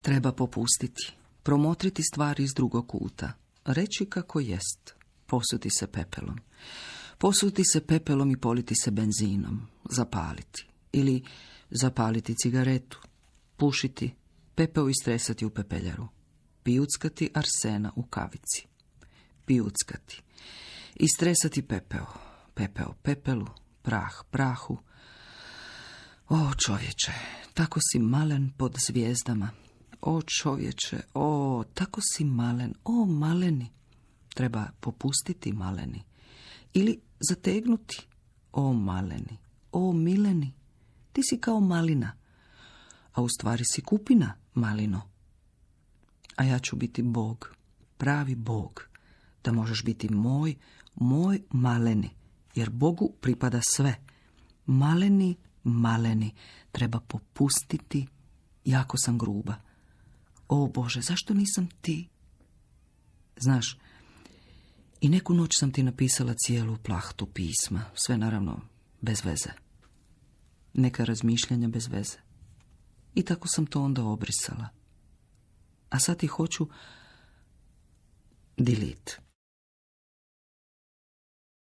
Treba popustiti, promotriti stvari iz drugog kuta, reći kako jest, posuti se pepelom. Posuti se pepelom i politi se benzinom, zapaliti. Ili zapaliti cigaretu, pušiti, pepeo istresati u pepeljaru, pijuckati arsena u kavici. Pijuckati, istresati pepeo, pepeo pepelu, prah prahu. O čovječe, tako si malen pod zvijezdama. O čovječe, o, tako si malen, o maleni. Treba popustiti maleni. Ili zategnuti, o maleni, o mileni. Ti si kao malina, a u stvari si kupina, malino. A ja ću biti Bog, pravi Bog, da možeš biti moj maleni, jer Bogu pripada sve. Maleni, maleni, treba popustiti, jako sam gruba. O Bože, zašto nisam ti? Znaš, i neku noć sam ti napisala cijelu plahtu pisma, sve naravno bez veze. Neka razmišljanja bez veze. I tako sam to onda obrisala. A sad ti hoću delete.